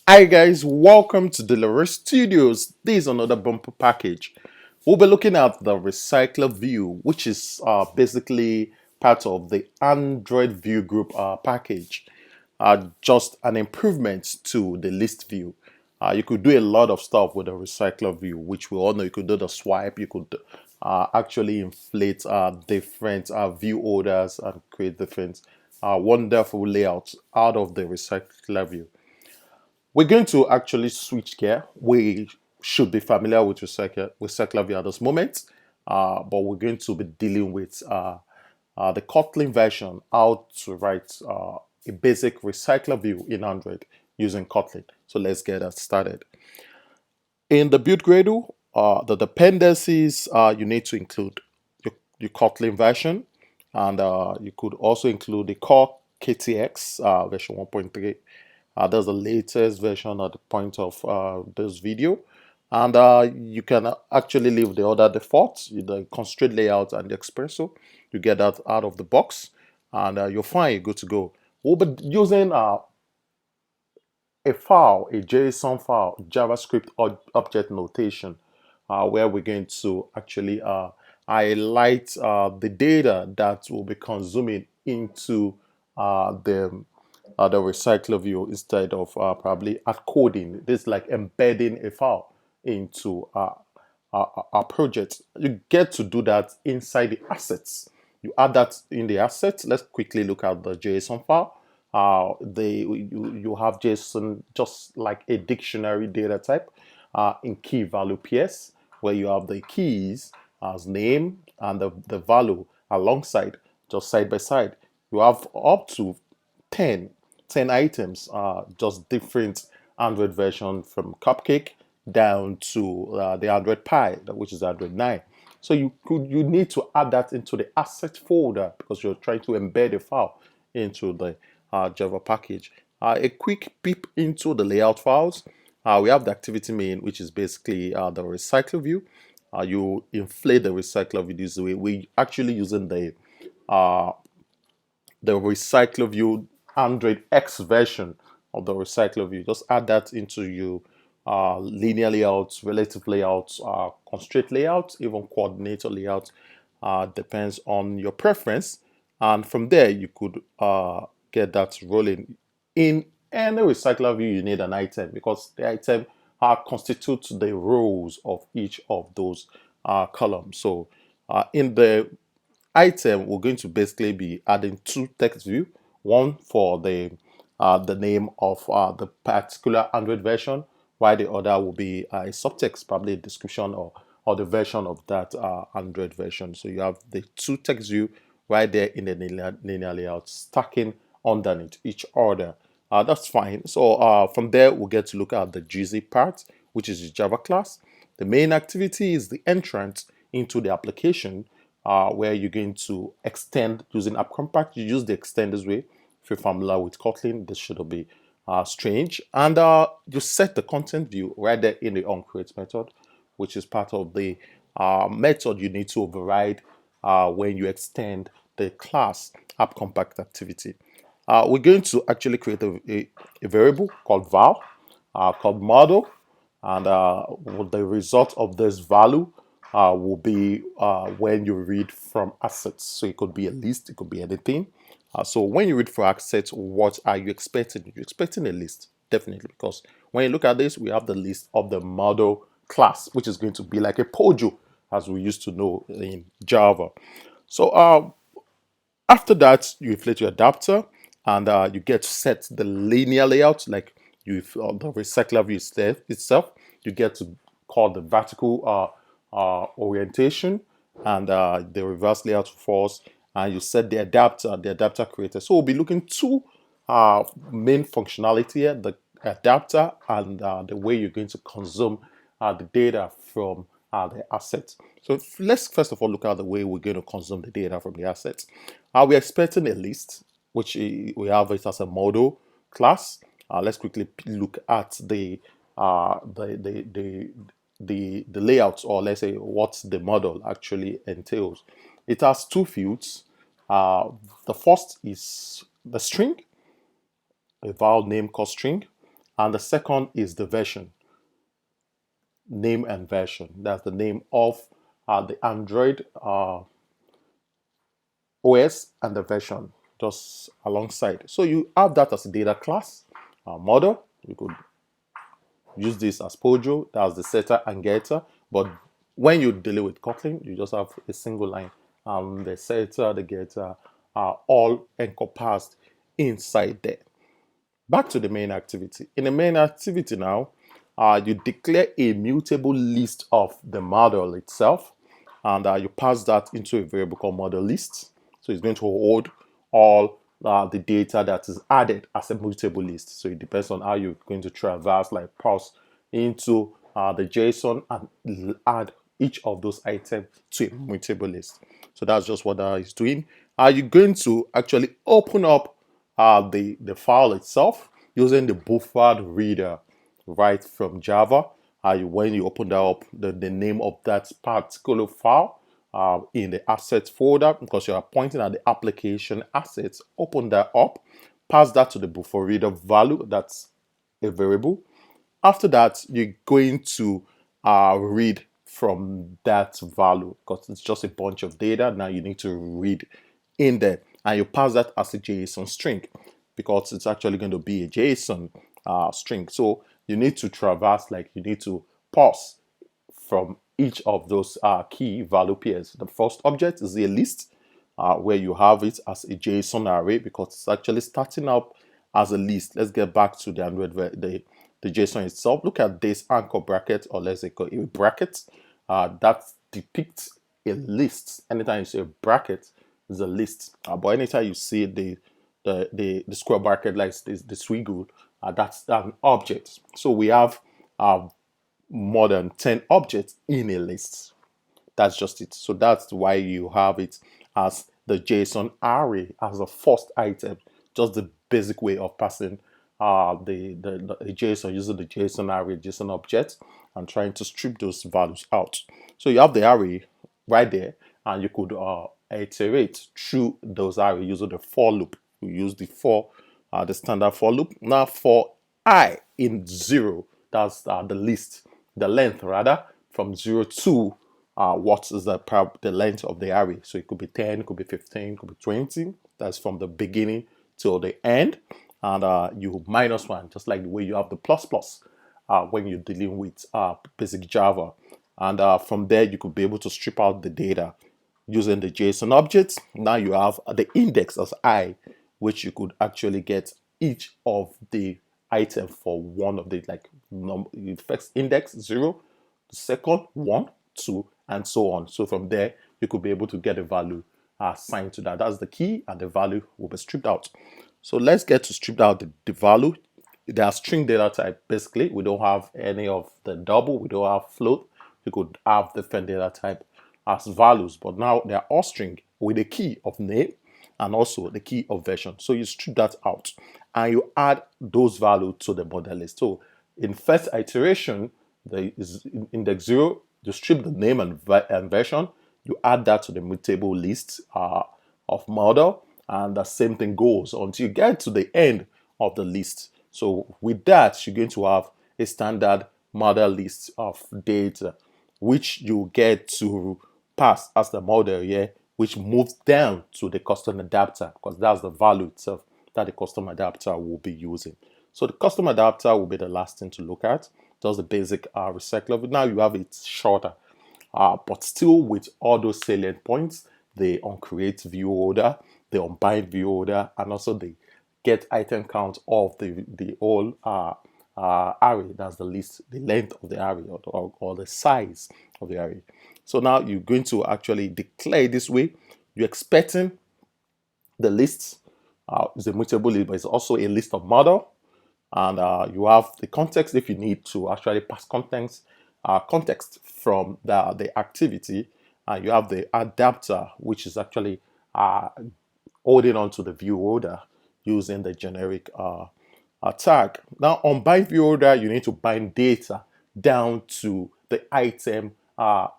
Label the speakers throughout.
Speaker 1: Hi guys, welcome to Delaware Studios. This is another bumper package. We'll be looking at the Recyclerview, which is basically part of the Android View Group package. Just an improvement to the list view. You could do a lot of stuff with the Recyclerview, which we all know. You could do the swipe. You could actually inflate different view orders and create different wonderful layouts out of the Recyclerview. We're going to actually switch gear. We should be familiar with Recyclerview at this moment, but we're going to be dealing with the Kotlin version, how to write a basic Recyclerview in Android using Kotlin. So let's get that started. In the build Gradle, the dependencies you need to include your Kotlin version, and you could also include the core KTX version 1.3. That's the latest version at the point of this video. And you can actually leave the other defaults, the constraint layout and the espresso. You get that out of the box, and you're fine, you're good to go. We'll be using a file, a JSON file, JavaScript object notation, where we're going to actually highlight the data that will be consuming into the recycler view instead of probably hard coding. This is like embedding a file into our project. You get to do that inside the assets. You add that in the assets. Let's quickly look at the JSON file. You have JSON just like a dictionary data type in key value PS, where you have the keys as name and the value alongside, just side by side. You have up to 10 items, just different Android version from Cupcake down to the Android Pie, which is Android 9. So you need to add that into the asset folder because you're trying to embed a file into the Java package. A quick peep into the layout files. We have the activity main, which is basically the recycle view. You inflate the recycler view this way. We actually using the Recyclerview Android X version of the Recyclerview. Just add that into your linear layouts, relative layouts, constraint layouts, even coordinator layouts. Depends on your preference. And from there, you could get that rolling. In any recycler view, you need an item because the item constitutes the rows of each of those columns. So in the item, we're going to basically be adding two text view, one for the name of the particular Android version, while the other will be a subtext, probably a description or the version of that Android version. So you have the two text view right there in the linear layout, stacking underneath each other. That's fine. So from there, we'll get to look at the juicy part, which is the Java class. The main activity is the entrance into the application, where you're going to extend using app compact. You use the extend this way. If you're familiar with Kotlin, this shouldn't be strange. And you set the content view right there in the onCreate method, which is part of the method you need to override when you extend the class app compact activity. We're going to actually create a variable called val, called model, and the result of this value will be when you read from assets. So it could be a list, it could be anything. So when you read from assets, what are you expecting? You're expecting a list, definitely, because when you look at this, we have the list of the model class, which is going to be like a POJO, as we used to know in Java. So after that, you inflate your adapter and you get to set the linear layout, like you the recycler view itself. You get to call the vertical orientation and the reverse layout false, and you set the adapter creator. So we'll be looking two main functionality here: the adapter and the way you're going to consume the data from the assets. So let's first of all look at the way we're going to consume the data from the assets. We're expecting a list, which we have it as a model class. Let's quickly look at the layouts, or let's say what the model actually entails. It has two fields. The first is the string, a val name called string, And the second is the version, name and version. That's the name of the Android OS and the version just alongside. So you have that as a data class model. You could use this as Pojo, that's the setter and getter. But when you deal with Kotlin, you just have a single line. The setter, the getter are all encompassed inside there. Back to the main activity. In the main activity now, you declare a mutable list of the model itself, and you pass that into a variable called model list. So it's going to hold all the data that is added as a mutable list. So it depends on how you're going to traverse, like parse into the JSON and add each of those items to a mutable list. So that's just what that is doing. Are you going to actually open up the file itself using the buffered reader right from Java? When you open that up, the name of that particular file in the assets folder, because you are pointing at the application assets, open that up, pass that to the buffer reader value, that's a variable. After that, you're going to read from that value because it's just a bunch of data. Now you need to read in there, and you pass that as a JSON string because it's actually going to be a JSON string. So you need to traverse, like you need to parse from each of those key value pairs. The first object is a list where you have it as a JSON array because it's actually starting up as a list. Let's get back to the Android, the JSON itself. Look at this anchor bracket, or let's say a bracket that depicts a list. Anytime you see a bracket, is a list. But anytime you see the square bracket like this, the swiggle, that's an object. So we have more than 10 objects in a list. That's just it. So that's why you have it as the JSON array as the first item. Just the basic way of passing the JSON using the JSON array, JSON object, and trying to strip those values out. So you have the array right there, and you could iterate through those arrays using the for loop. You use the standard for loop. Now for I in 0, that's the list, the length rather, from 0 to what is the length of the array. So it could be 10, it could be 15, it could be 20. That's from the beginning till the end. And you minus 1, just like the way you have the plus plus when you're dealing with basic Java. And from there, you could be able to strip out the data using the JSON objects. Now you have the index as I, which you could actually get each of the item for one of the the first index 0, the second 1, 2, and so on. So from there, you could be able to get a value assigned to that. That's the key, and the value will be stripped out. So let's get to strip out the value. They are string data type. Basically, we don't have any of the double. We don't have float. You could have different data type as values, but now they are all string with a key of name and also the key of version. So you strip that out and you add those values to the model list. So in first iteration, there is index 0, you strip the name and version, you add that to the mutable list of model, and the same thing goes until you get to the end of the list. So with that, you're going to have a standard model list of data, which you get to pass as the model here, which moves down to the custom adapter, because that's the value itself that the custom adapter will be using. So the custom adapter will be the last thing to look at. Just the basic recycler. Now you have it shorter, but still with all those salient points: the onCreate view order, the onBind view order, and also the get item count of the whole array. That's the list, the length of the array, or the size of the array. So now you're going to actually declare this way. You're expecting the list is a mutable list, but it's also a list of model. And you have the context if you need to actually pass context from the activity. And you have the adapter, which is actually holding on to the view order using the generic tag. Now on bind view order, you need to bind data down to the item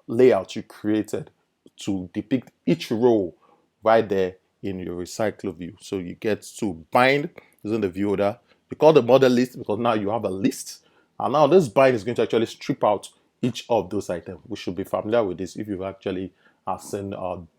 Speaker 1: layout you created to depict each row right there in your Recyclerview. So you get to bind using the view order You call the model list because now you have a list. And now this bind is going to actually strip out each of those items. We should be familiar with this if you've actually seen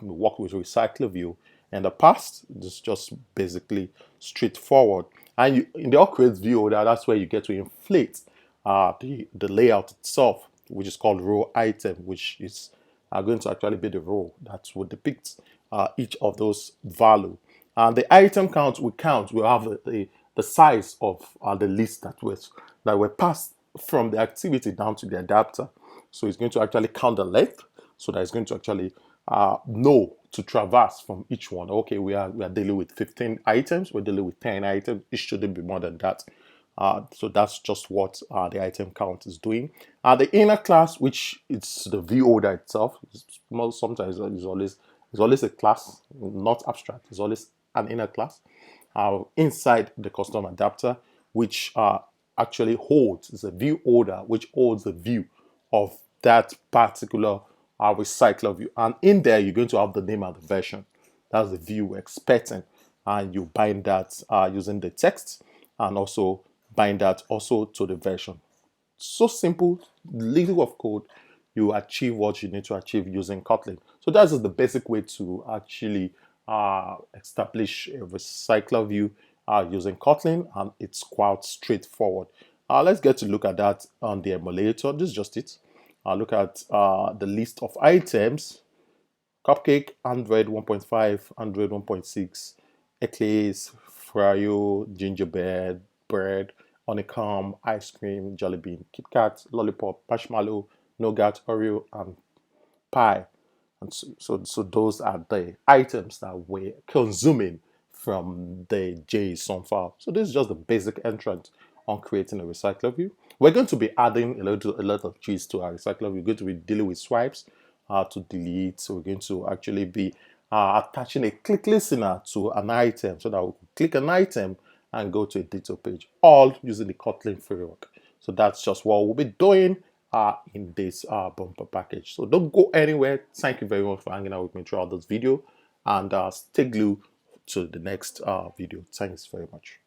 Speaker 1: work with Recyclerview in the past. It's just basically straightforward. And in the create view, that's where you get to inflate the layout itself, which is called row item, which is going to actually be the row that will depict each of those value. And the item count we have the size of the list that were passed from the activity down to the adapter. So it's going to actually count the length, so that it's going to actually know to traverse from each one. Okay, we are dealing with 15 items, we're dealing with 10 items, it shouldn't be more than that. So that's just what the item count is doing. The inner class, which is the view order itself, sometimes is always a class, not abstract. It's always an inner class inside the custom adapter, which actually holds, is a view order which holds the view of that particular Recyclerview. And in there, you're going to have the name and the version. That's the view we're expecting. And you bind that using the text, and also bind that also to the version. So simple, little of code, you achieve what you need to achieve using Kotlin. So that's the basic way to actually establish a Recyclerview using Kotlin, and it's quite straightforward. Let's get to look at that on the emulator. This is just it. Look at the list of items: Cupcake, Android 1.5, Android 1.6, Eclairs, Frio, Gingerbread, Bread, Honeycomb, Ice Cream, Jelly Bean, Kit Kat, Lollipop, Marshmallow, Nougat, Oreo, and Pie. And so those are the items that we're consuming from the JSON file. So this is just the basic entrance on creating a Recyclerview. We're going to be adding a lot of cheese to our Recyclerview. We're going to be dealing with swipes to delete. So we're going to actually be attaching a click listener to an item, so that we can click an item and go to a detail page, all using the Kotlin framework. So that's just what we'll be doing in this bumper package. So don't go anywhere. Thank you very much for hanging out with me throughout this video, and stay glued to the next video. Thanks very much.